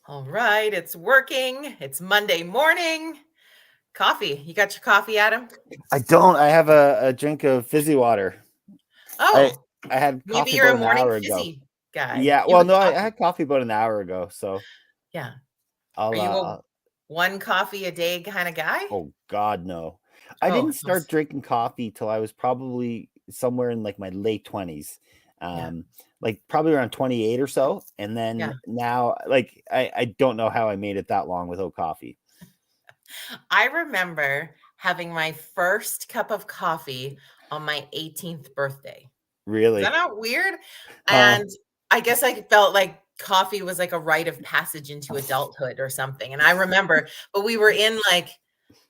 All right, it's working. It's Monday morning. Coffee. You got your coffee, Adam? I don't. I have a drink of fizzy water. I Oh, I had maybe coffee you're about a an morning hour ago. fizzy guy. Yeah. You Well, like no, I coffee? had coffee about an hour ago. So Yeah. Are I'll. you a one coffee a day kind of guy? Oh God, no. I Oh, didn't start drinking coffee till I was probably somewhere in like my late 20s. yeah. Um, like probably around 28 or so. And then Yeah. now, like I don't know how I made it that long without coffee. I remember having my first cup of coffee on my 18th birthday. Is that Really? not weird? Huh? And I guess I felt like coffee was like a rite of passage into adulthood or something. And I remember, but we were in like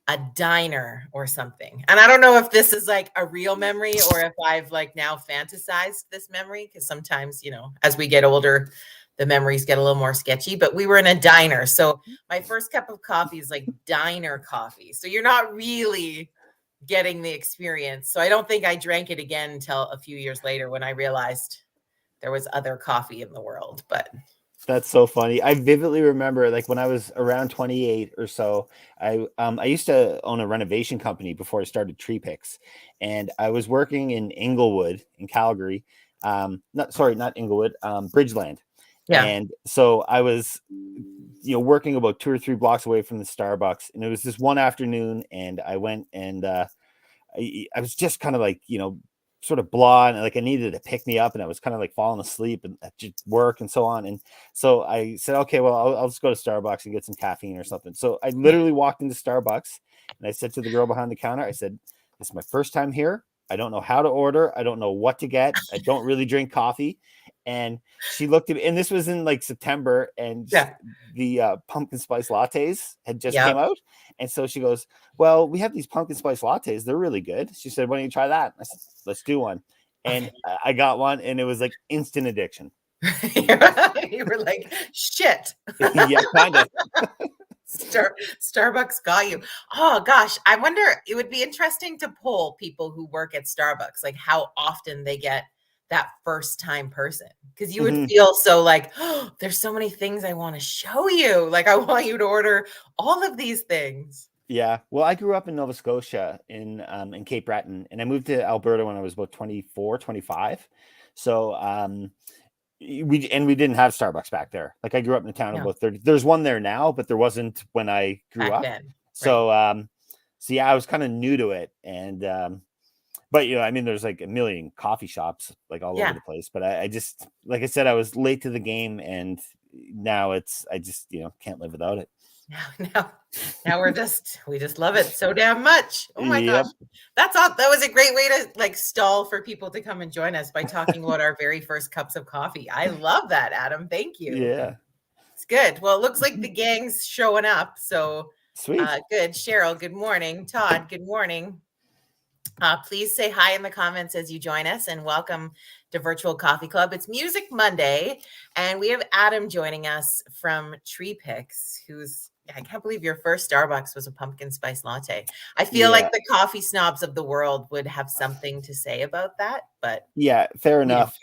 a diner or something. And I don't know if this is like a real memory or if I've like now fantasized this memory because sometimes, as we get older, the memories get a little more sketchy, but we were in a diner. So my first cup of coffee is like diner coffee. So you're not really getting the experience. So I don't think I drank it again until a few years later when I realized there was other coffee in the world. But That's so funny. I vividly remember, like when I was around 28 or so, I used to own a renovation company before I started Tree Picks, and I was working in Inglewood in Calgary. Not Inglewood, Bridgeland, yeah. and so I was, working about 2 or 3 blocks away from the Starbucks, and it was this one afternoon, and I went and I was just kind of like, sort of blah, and like I needed to pick me up, and I was kind of like falling asleep and at just work and so on. And so I said, okay, well, I'll just go to Starbucks and get some caffeine or something. So I literally walked into Starbucks and I said to the girl behind the counter, I said, this is my first time here. I don't know how to order. I don't know what to get. I don't really drink coffee. And she looked at me, and this was in like September, and Yeah. the pumpkin spice lattes had just came Yep. out. And so she goes, well, we have these pumpkin spice lattes. They're really good. She said, why don't you try that? I said, let's do one. And Okay. I got one, and it was like instant addiction. You were like, shit. Yeah, kind of. Starbucks got you. Oh gosh, I wonder, it would be interesting to poll people who work at Starbucks, like how often they get that first time person. Because you would Mhm. feel so like, oh, there's so many things I want to show you. Like I want you to order all of these things. Yeah. Well, I grew up in Nova Scotia in Cape Breton, and I moved to Alberta when I was about 24, 25. So we didn't have Starbucks back there. Like I grew up in a town of Yeah, about 30. There's one there now, but there wasn't when I grew back up. then. Right. So yeah, I was kind of new to it. And but I mean, there's like a million coffee shops like all over Yeah. the place. But I just, like I said, I was late to the game, and now I just can't live without it. Now, now, now we just love it so damn much. Oh my gosh. Yep. That's all. That was a great way to like stall for people to come and join us by talking about our very first cups of coffee. I love that, Adam. Thank you. Yeah. It's good. Well, it looks like Mhm. the gang's showing up. So Sweet. good. Cheryl, good morning. Todd, good morning. Please say hi in the comments as you join us and welcome to Virtual Coffee Club. It's Music Monday, and we have Adam joining us from Tree Picks, I can't believe your first Starbucks was a pumpkin spice latte. I feel like Yeah. the coffee snobs of the world would have something to say about that, but Yeah. Fair we don't enough.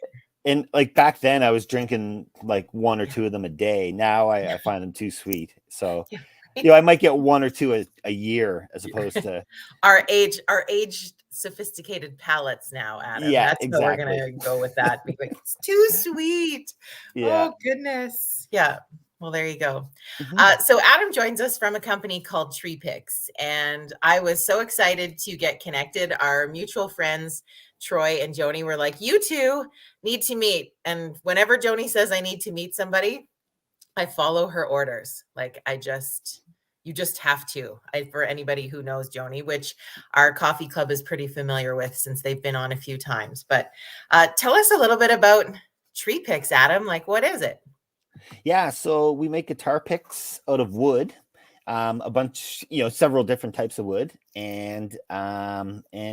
And like back then, I was drinking like one or care. two of them a day. Now I find them too sweet. So, Yeah. Yeah. I might get one or two a year as opposed to, Our age sophisticated palates now, Adam. yeah, That's how we're exactly. gonna go with that. Be like, it's too sweet. Yeah. Oh goodness. Yeah. Well, there you go. Mhm. So Adam joins us from a company called Tree Picks, and I was so excited to get connected. Our mutual friends, Troy and Joni, were like, "You two need to meet." And whenever Joni says I need to meet somebody, I follow her orders. Like you just have to. For anybody who knows Joni, which our coffee club is pretty familiar with since they've been on a few times. But tell us a little bit about Tree Picks, Adam. Like, what is it? Yeah. So we make guitar picks out of wood, a bunch, several different types of wood, and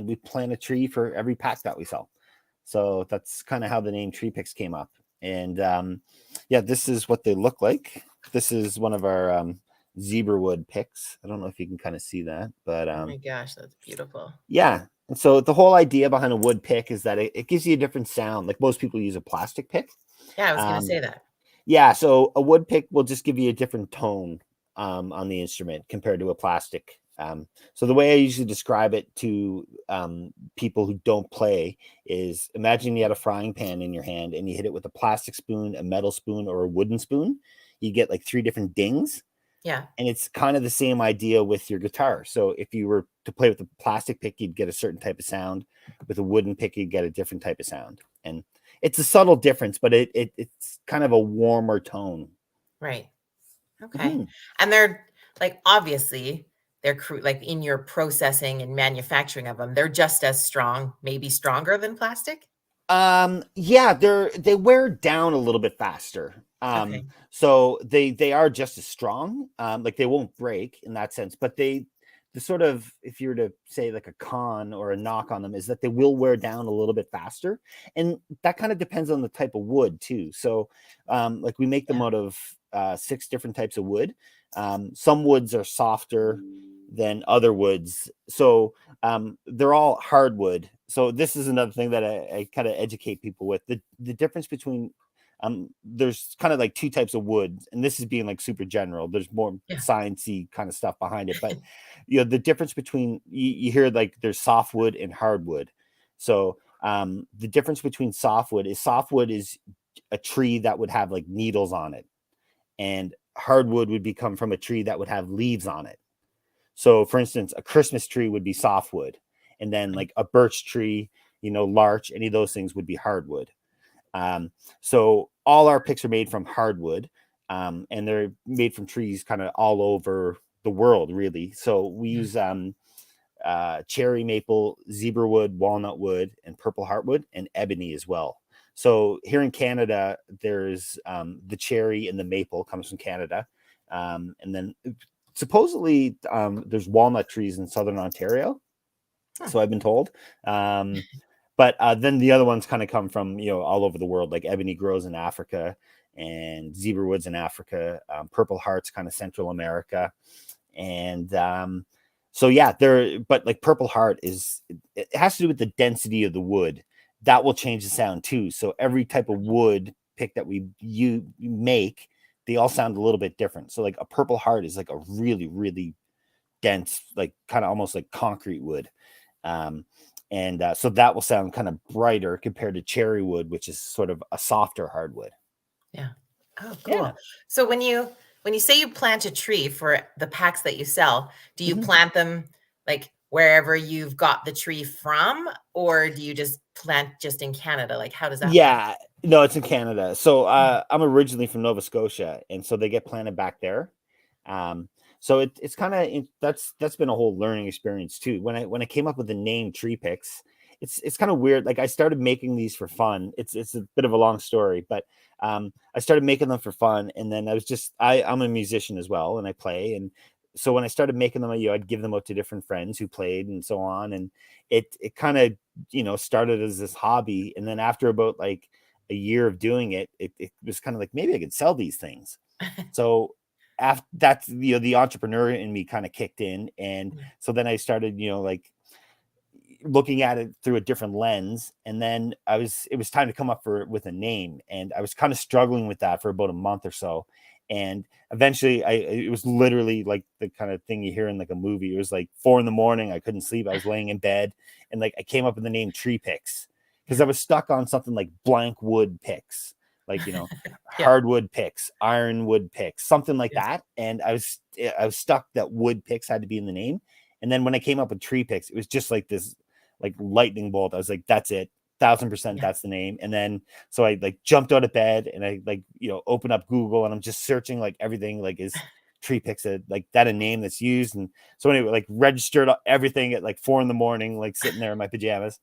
we plant a tree for every pack that we sell. So that's kind of how the name Tree Picks came up. And yeah, this is what they look like. This is one of our zebra wood picks. I don't know if you can kind of see that, but Oh my gosh, that's beautiful. yeah. And so the whole idea behind a wood pick is that it gives you a different sound. Like most people use a plastic pick. Yeah, I was gonna Um, say that. Yeah, so a wood pick will just give you a different tone on the instrument compared to a plastic. So the way I usually describe it to people who don't play is, imagine you had a frying pan in your hand and you hit it with a plastic spoon, a metal spoon, or a wooden spoon. You get like three different dings. Yeah. And it's kind of the same idea with your guitar. So if you were to play with a plastic pick, you'd get a certain type of sound. With a wooden pick, you'd get a different type of sound. And it's a subtle difference, but it's kind of a warmer tone. Right. Okay. Mhm. And they're like, obviously, like in your processing and manufacturing of them, they're just as strong, maybe stronger than plastic. Yeah, they wear down a little bit faster. Okay. So they are just as strong. Like they won't break in that sense, but the sort of, if you were to say like a con or a knock on them, is that they will wear down a little bit faster, and that kind of depends on the type of wood too. So, like we make them Yeah. out of 6 different types of wood. Some woods are softer than other woods, so they're all hardwood. So this is another thing that I kind of educate people with, the difference between there's kind of like 2 types of wood, and this is being like super general. There's more Yeah. sciencey kind of stuff behind it, but the difference between, you hear like there's softwood and hardwood. So the difference between softwood is a tree that would have like needles on it, and hardwood would become from a tree that would have leaves on it. So, for instance, a Christmas tree would be softwood, and then Right. like a birch tree, larch, any of those things would be hardwood. So all our picks are made from hardwood, and they're made from trees kind of all over the world, really. So we Yeah. use cherry maple, zebra wood, walnut wood, and purple heartwood, and ebony as well. So here in Canada, there's the cherry and the maple comes from Canada, and then supposedly there's walnut trees in southern Ontario. Huh. So I've been told. But then the other ones kind of come from all over the world. Like ebony grows in Africa, and zebra woods in Africa. Purple hearts kind of Central America, and so yeah, but like purple heart it has to do with the density of the wood. That will change the sound too. So every type of wood pick that you make, they all sound a little bit different. So like a purple heart is like a really, really dense, like kind of almost like concrete wood. And so that will sound kind of brighter compared to cherry wood, which is sort of a softer hardwood. Yeah. Oh, Yeah. cool. So when you say you plant a tree for the packs that you sell, do you Mhm. plant them like wherever you've got the tree from, or do you just plant just in Canada? Like, how does that work? Yeah. No, it's in Canada. So Mm. I'm originally from Nova Scotia, and so they get planted back there. Um, so it's kind of, that's been a whole learning experience too. When I came up with the name Tree Picks, it's kind of weird. Like I started making these for fun. It's a bit of a long story, but I started making them for fun, and then I'm a musician as well, and I play. And so when I started making them, I'd give them out to different friends who played and so on, and it kind of started as this hobby. And then after about like a year of doing it was kind of like, maybe I could sell these things. So after that's, the entrepreneur in me kind of kicked in. And Yeah. so then I started, like looking at it through a different lens. And then it was time to come up with a name. And I was kind of struggling with that for about a month or so. And eventually it was literally like the kind of thing you hear in like a movie. It was like 4 a.m. I couldn't sleep. I was laying in bed, and like I came up with the name Tree Picks, because I was stuck on something like blank wood picks, like Yeah. hardwood picks, ironwood picks, something like Yes. that. And I was stuck that wood picks had to be in the name. And then when I came up with Tree Picks, it was just like this like lightning bolt. I was like, that's it. 1,000% Yeah. that's the name. And then so I like jumped out of bed, and I like, open up Google, and I'm just searching like everything, like, is Tree Picks like that a name that's used? And so anyway, like registered everything at like 4 a.m, like sitting there in my pajamas.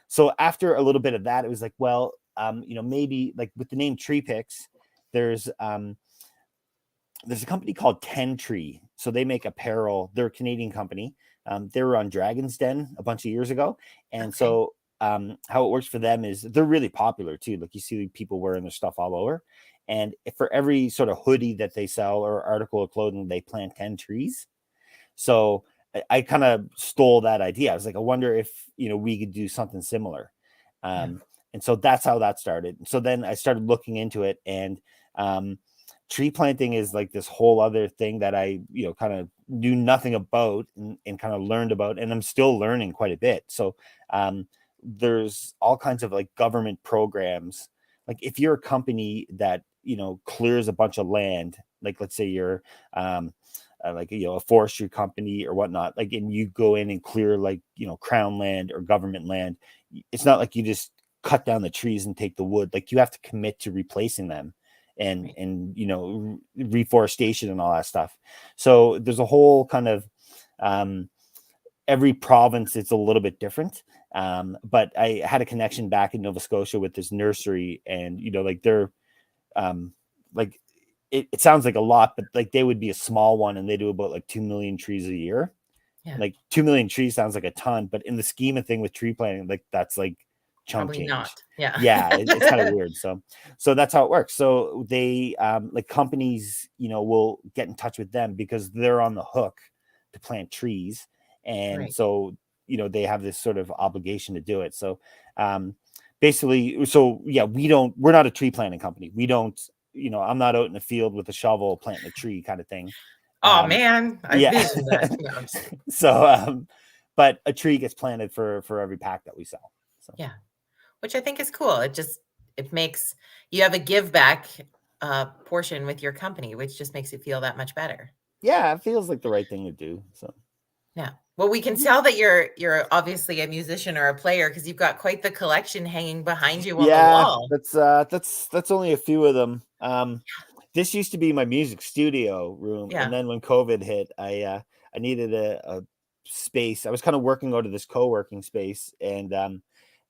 So after a little bit of that, it was like, well, maybe like with the name Tree Picks, there's a company called Ten Tree. So they make apparel. They're a Canadian company. They were on Dragon's Den a bunch of years ago. And Okay. so how it works for them is they're really popular too. Like you see people wearing their stuff all over. And for every sort of hoodie that they sell or article of clothing, they plant 10 trees. So I kind of stole that idea. I was like, I wonder if, we could do something similar. Yeah. And so that's how that started. So then I started looking into it, and Tree planting is like this whole other thing that I, kind of knew nothing about and kind of learned about, and I'm still learning quite a bit. So there's all kinds of like government programs. Like if you're a company that, clears a bunch of land, like let's say you're like, a forestry company or whatnot, like, and you go in and clear like, crown land or government land, it's not like you just cut down the trees and take the wood. Like you have to commit to replacing them and reforestation and all that stuff. So there's a whole kind of every province, it's a little bit different. But I had a connection back in Nova Scotia with this nursery, and like they're like it sounds like a lot, but like they would be a small one, and they do about like 2 million trees a year. Yeah. Like 2 million trees sounds like a ton, but in the scheme of thing with tree planting, like that's like chunk Probably change. not. Yeah. Yeah, it's kind of weird. So that's how it works. So they like companies, will get in touch with them because they're on the hook to plant trees. And Right. so, they have this sort of obligation to do it. So basically, so yeah, we're not a tree planting company. We don't, I'm not out in the field with a shovel planting a tree kind of thing. Oh man, I yeah. vision that. No, I'm just kidding. So but a tree gets planted for every pack that we sell. So Yeah, which I think is cool. It makes you have a give back portion with your company, which just makes it feel that much better. yeah, it feels like the right thing to do. So Yeah. Well, we can tell that you're obviously a musician or a player because you've got quite the collection hanging behind you on the yeah, wall. that's only a few of them. This used to be my music studio room, Yeah. and then when COVID hit, I needed a space. I was kind of working out of this co-working space, and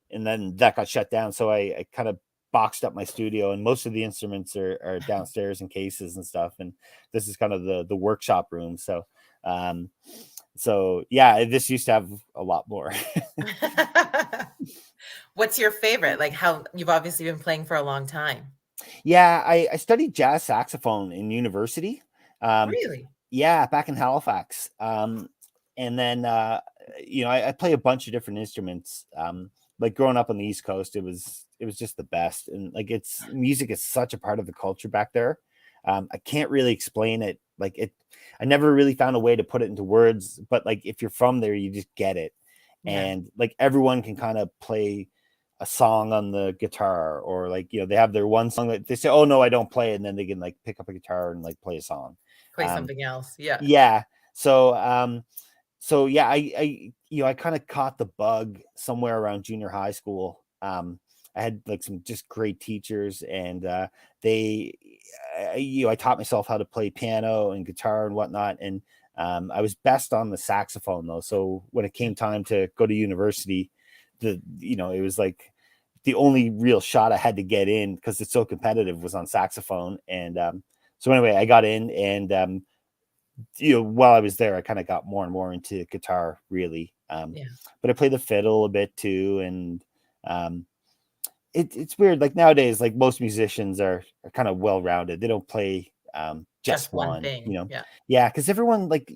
then that got shut down. So I kind of boxed up my studio, and most of the instruments are downstairs in cases and stuff. And this is kind of the workshop room. So yeah, this used to have a lot more. What's your favorite? Like how you've obviously been playing for a long time. Yeah, I studied jazz saxophone in university. Really? Yeah, back in Halifax. And then I play a bunch of different instruments. Like growing up on the East Coast, it was just the best. And like music is such a part of the culture back there. I can't really explain it. I never really found a way to put it into words, but like if you're from there, you just get it. Yeah. And like everyone can kind of play a song on the guitar, or like, they have their one song that they say, oh no, I don't play. And then they can like pick up a guitar and like play a song. Play something else. Yeah. Yeah. So yeah, I kind of caught the bug somewhere around junior high school. I had like some just great teachers, and I taught myself how to play piano and guitar and whatnot. And I was best on the saxophone though. So when it came time to go to university, it was like the only real shot I had to get in, because it's so competitive, was on saxophone. And so anyway, I got in, and while I was there, I kind of got more and more into guitar, really. But I play the fiddle a bit too, and it's weird. Like nowadays, like most musicians are kind of well rounded. They don't play just one one, thing. Yeah, because everyone like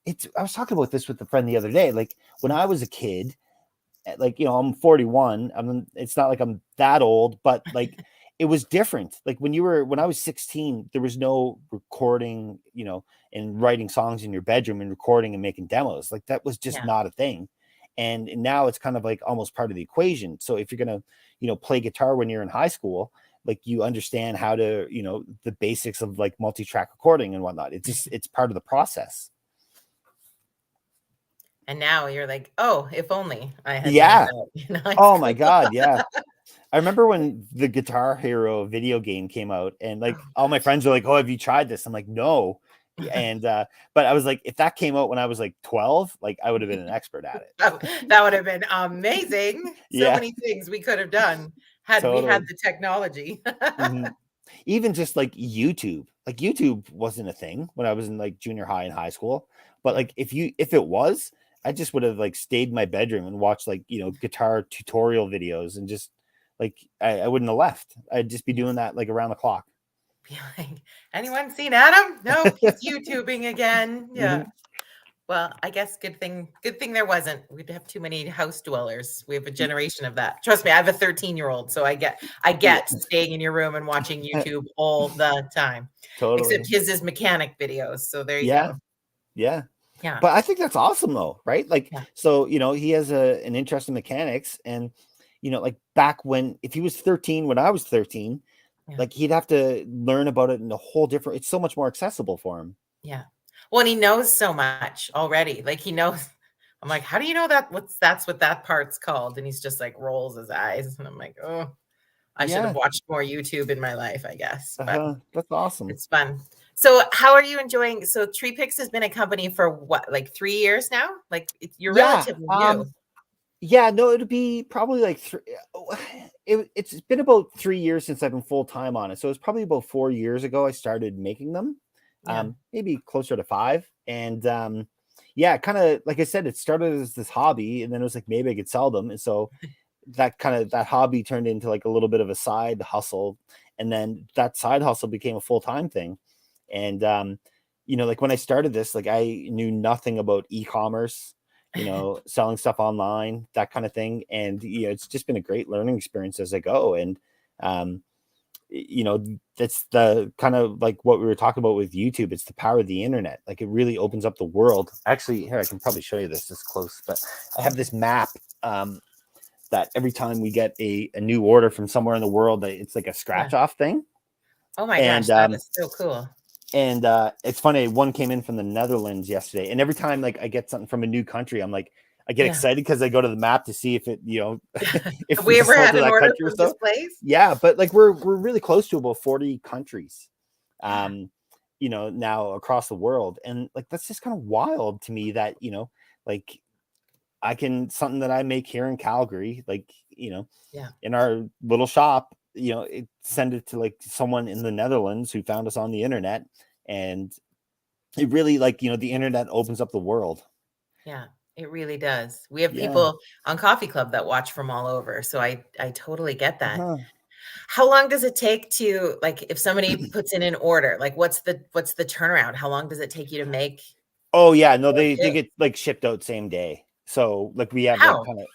I was talking about this with a friend the other day. Like when I was a kid, like I'm 41. It's not like I'm that old, but like it was different. Like when I was 16, there was no recording, and writing songs in your bedroom and recording and making demos. Like that was just not a thing. And now it's kind of like almost part of the equation. So if you're gonna, play guitar when you're in high school, like you understand how to, the basics of like multi-track recording and whatnot. It's part of the process. And now you're like, oh, if only I had learned that. Oh my God, yeah. I remember when the Guitar Hero video game came out, and like all my friends were like, "Oh, have you tried this?" I'm like, "No." And but I was like, if that came out when I was like 12, like I would have been an expert at it. That would have been amazing. So many things we could have done had we had the technology. Even just like YouTube. Like YouTube wasn't a thing when I was in like junior high and high school. But like if it was, I just would have like stayed in my bedroom and watched like, guitar tutorial videos, and just like I wouldn't have left. I'd just be doing that like around the clock. Be like, anyone seen Adam? No, he's YouTubing again. Yeah. Well, I guess good thing there wasn't. We'd have too many house dwellers. We have a generation of that. Trust me, I have a 13-year-old, so I Yeah. get staying in your room and watching YouTube all the time. Except Totally. his is mechanic videos. So there you Yeah. go. Yeah. Yeah. But I think that's awesome though, right? Like, Yeah. so, he has an interest in mechanics, and, like back when, if he was 13, when I was 13, Yeah. like he'd have to learn about it in a whole different, it's so much more accessible for him. Yeah. Well, and he knows so much already. Like he knows. I'm like, how do you know that? That's what that part's called? And he's just like rolls his eyes. And I'm like, oh, I should have Yeah. watched more YouTube in my life, I guess. But That's awesome. it's fun. So how are you enjoying? So Tree Picks has been a company for what, like 3 years now? Like you're relatively new. Yeah, no, it'll be probably like it's been about 3 years since I've been full time on it. So it's probably about 4 years ago I started making them. Yeah. Maybe closer to 5. And yeah, kind of like I said, it started as this hobby, and then it was like maybe I could sell them. And so that hobby turned into like a little bit of a side hustle, and then that side hustle became a full-time thing. And like when I started this, like I knew nothing about e-commerce, selling stuff online, that kind of thing. And it's just been a great learning experience as I go. And that's the kind of like what we were talking about with YouTube. It's the power of the internet. Like it really opens up the world. Actually, here, I can probably show you this close, but I have this map that every time we get a new order from somewhere in the world, it's like a scratch off thing. Oh my gosh, that is so cool. And it's funny, one came in from the Netherlands yesterday, and every time like I get something from a new country, I'm like, I get excited because I go to the map to see if it, if we ever had an order country from this place. Yeah, but like we're really close to about 40 countries, now across the world, and like that's just kind of wild to me that like I can something that I make here in Calgary, like in our little shop, send it to like someone in the Netherlands who found us on the internet, and it really like the internet opens up the world. Yeah. It really does. We have people on Coffee Club that watch from all over. So I totally get that. How long does it take to, like, if somebody puts in an order, like what's the turnaround? How long does it take you to make? Oh yeah, no, they get like shipped out same day. So like we have like kind of,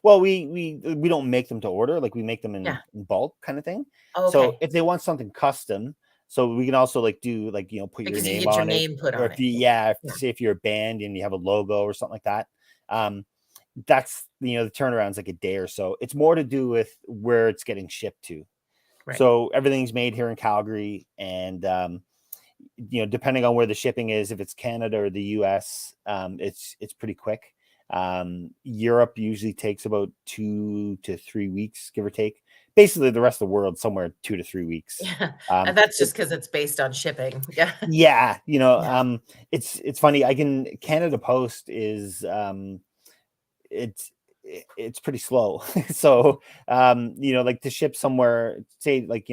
well, we don't make them to order, like we make them in bulk kind of thing. Oh, okay. So if they want something custom, so we can also like do like put because your name you get on your it, name put or on if you say if you're a band and you have a logo or something like that, that's the turnaround's like a day or so. It's more to do with where it's getting shipped to. Right. So everything's made here in Calgary, and depending on where the shipping is, if it's Canada or the US, it's pretty quick. Europe usually takes about 2 to 3 weeks, give or take. Basically the rest of the world somewhere 2 to 3 weeks. And that's just because it's based on shipping. It's funny. Canada Post is it's pretty slow. So like to ship somewhere, say like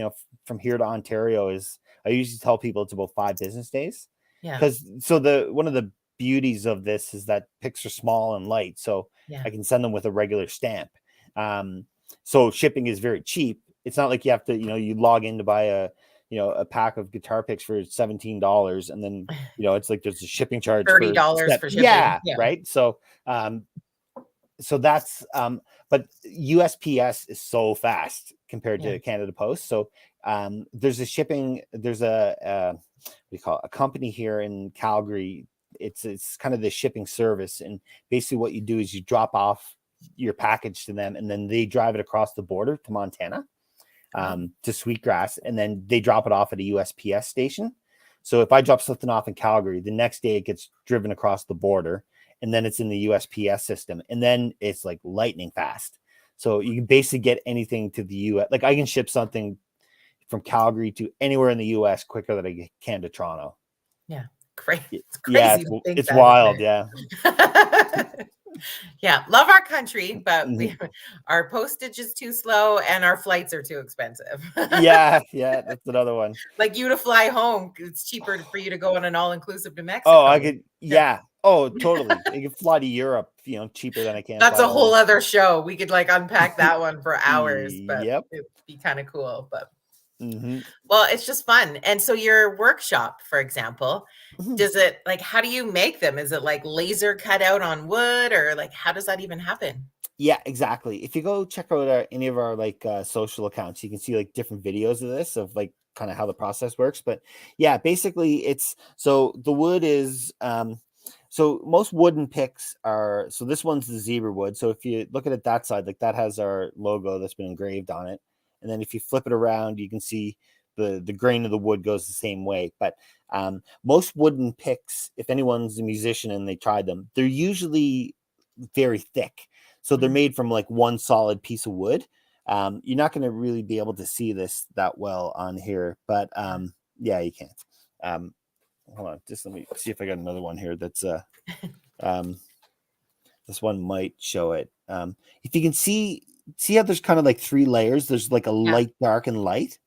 from here to Ontario, I usually tell people it's about 5 business days. Because one of the beauties of this is that pics are small and light, so I can send them with a regular stamp. So shipping is very cheap. It's not like you have to you log in to buy a pack of guitar picks for $17, and then it's like there's a shipping charge $30 for shipping. Right. So that's but USPS is so fast compared to Canada Post. So there's a what do you call it? A company here in Calgary. It's kind of the shipping service, and basically what you do is you drop off your package to them, and then they drive it across the border to Montana, to Sweetgrass, and then they drop it off at a USPS station. So if I drop something off in Calgary, the next day it gets driven across the border, and then it's in the USPS system, and then it's like lightning fast. So you can basically get anything to the US. Like I can ship something from Calgary to anywhere in the US quicker than I can to Toronto. Yeah. Crazy. It's crazy. Yeah, it's wild. Yeah. Yeah. Love our country, but our postage is too slow and our flights are too expensive. Yeah. That's another one. Like you to fly home, it's cheaper for you to go on an all-inclusive to Mexico. Oh, I could. Yeah. Oh, totally. You can fly to Europe, cheaper than I can. That's a whole other show. We could like unpack that one for hours, but it'd be kind of cool. But Hmm. Well, it's just fun. And so your workshop, for example, does it like how do you make them? Is it like laser cut out on wood or like how does that even happen? Yeah, exactly. If you go check out any of our like social accounts, you can see like different videos of this of like kind of how the process works. But yeah, basically it's so the wood is so most wooden picks are so this one's the zebra wood. So if you look at it that side, like that has our logo that's been engraved on it. And then if you flip it around, you can see the grain of the wood goes the same way. But most wooden picks, if anyone's a musician and they tried them, they're usually very thick. So they're Mhm. made from like one solid piece of wood. You're not going to really be able to see this that well on here, but yeah, you can't. Um, Hold on, just let me see if I got another one here. That's um, this one might show it. If you can see how there's kind of like three layers. There's like a Yeah. light, dark, and light.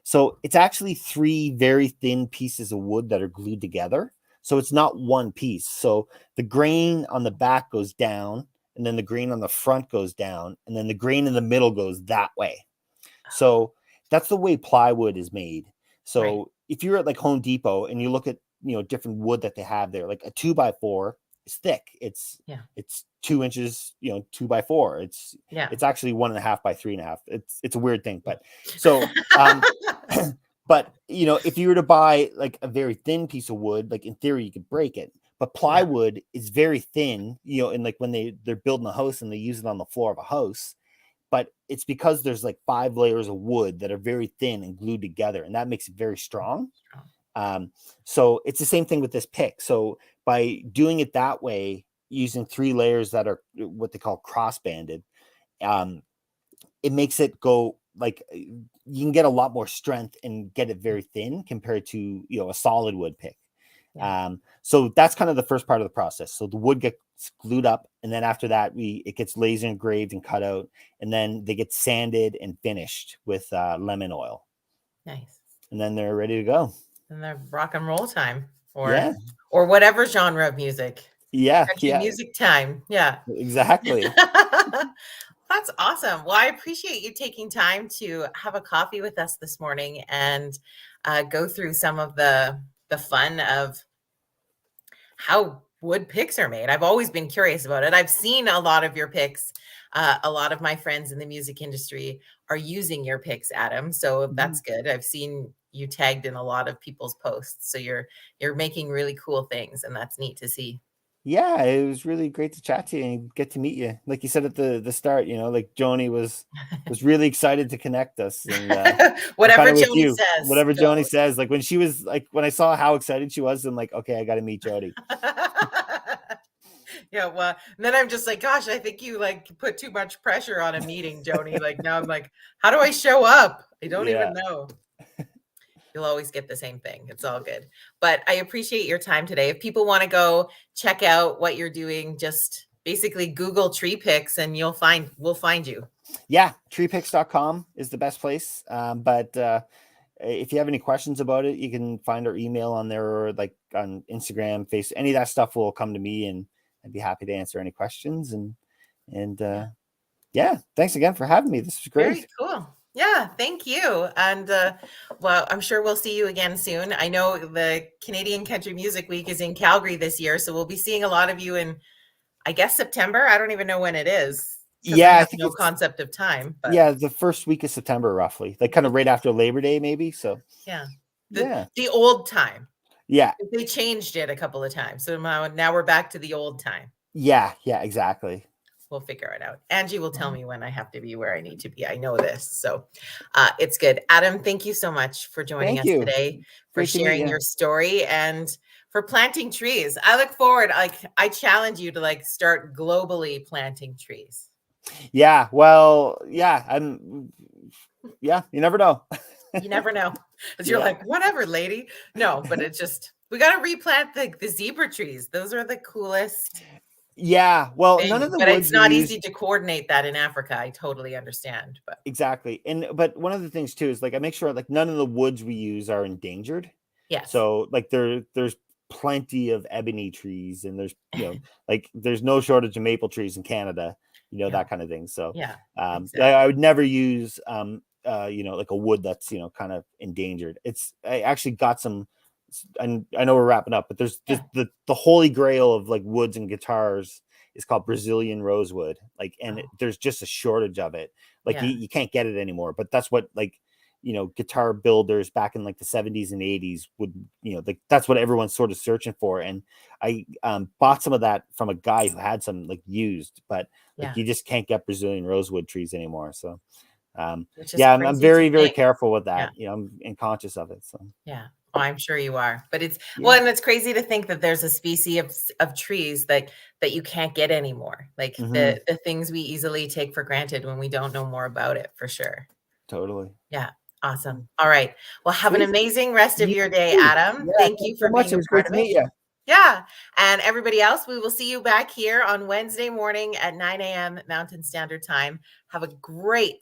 So it's actually three very thin pieces of wood that are glued together. So it's not one piece. So the grain on the back goes down, and then the grain on the front goes down, and then the grain in the middle goes that way. So that's the way plywood is made. Right. So if you're at like Home Depot and you look at different wood that they have there, like a 2x4 is thick. Yeah. It's 2 inches, 2x4. Yeah. It's actually 1.5 by 3.5. It's a weird thing, but so but if you were to buy like a very thin piece of wood, like in theory you could break it. But Yeah. plywood is very thin, and like when they're building a house and they use it on the floor of a house, but it's because there's like 5 layers of wood that are very thin and glued together, and that makes it very strong. Strong. So it's the same thing with this pick. So by doing it that way, using 3 layers that are what they call cross banded, um, it makes it go like you can get a lot more strength and get it very thin compared to a solid wood pick. Yeah. So that's kind of the first part of the process. So the wood gets glued up, and then after that, it gets laser engraved and cut out, and then they get sanded and finished with lemon oil, Nice. and then they're ready to go. And the rock and roll time Yeah, or whatever genre of music. yeah, Country yeah, music time. Yeah. exactly. That's awesome. Well, I appreciate you taking time to have a coffee with us this morning and go through some of the fun of how wood picks are made. I've always been curious about it. I've seen a lot of your picks. A lot of my friends in the music industry are using your picks, Adam. So Mhm. that's good. I've seen you tagged in a lot of people's posts. So you're making really cool things, and that's neat to see. Yeah, it was really great to chat to you and get to meet you. Like you said at the start, like Joni was really excited to connect us, and I'm kind Whatever of with Joni you. says Whatever Joni goes. says, like when she was like when I saw how excited she was, I'm like, okay, I got to meet Jody. Yeah, well, and then I'm just like, gosh, I think you like put too much pressure on a meeting, Joni. Like now I'm like, how do I show up? I don't Yeah, even know. You'll always get the same thing. It's all good. But I appreciate your time today. If people want to go check out what you're doing, just basically Google tree picks and we'll find you. yeah. Treepicks.com is the best place. But if you have any questions about it, you can find our email on there or like on Instagram, face any of that stuff will come to me, and I'd be happy to answer any questions. And Yeah. yeah, thanks again for having me. This was Very great. cool. Yeah, thank you. And well, I'm sure we'll see you again soon. I know the Canadian Country Music Week is in Calgary this year, so we'll be seeing a lot of you in, I guess, September. I don't even know when it is because I Yeah, I have think no it's concept of time. But yeah, the first week of September, roughly, like kind of right okay, after Labor Day, maybe. So yeah, the yeah, the old time. yeah, They changed it a couple of times, so now we're back to the old time. yeah, exactly. We'll figure it out. Angie will tell Mhm. me when I have to be where I need to be. I know this. So it's good. Adam, thank you so much for joining Thank us you. today, for Great to meet sharing you. your story and for planting trees. I look forward, like I challenge you to like start globally planting trees. Yeah, well, yeah, yeah, you never know. You never know. Because you're Yeah. like, whatever, lady. No, but it's just we gotta replant the zebra trees. Those are the coolest Yeah, well, none of thing, the but it's woods we not use. easy to coordinate that in Africa. I totally understand, but Exactly. But one of the things too is like I make sure like none of the woods we use are endangered. yes. So like there's plenty of ebony trees, and there's like there's no shortage of maple trees in Canada, Yeah, that kind of thing. So yeah, yeah, I exactly. would never use like a wood that's, kind of endangered. I actually got some, and I know we're wrapping up, but there's the holy grail of like woods and guitars is called Brazilian rosewood. Like, and there's just a shortage of it. Like you can't get it anymore, but that's what like, guitar builders back in like the 70s and 80s would, like that's what everyone's sort of searching for. And I bought some of that from a guy who had some like used, but like you just can't get Brazilian rosewood trees anymore. So I'm very, very careful with that. I'm conscious of it. So Oh, I'm sure you are, but well, and it's crazy to think that there's a species of trees that you can't get anymore. Like the things we easily take for granted when we don't know more about it, for sure. Totally. Yeah. Awesome. All right. Well, have an amazing rest of your day, Adam. Thank you for being a part of it. Yeah. And everybody else, we will see you back here on Wednesday morning at 9 a.m. Mountain Standard Time. Have a great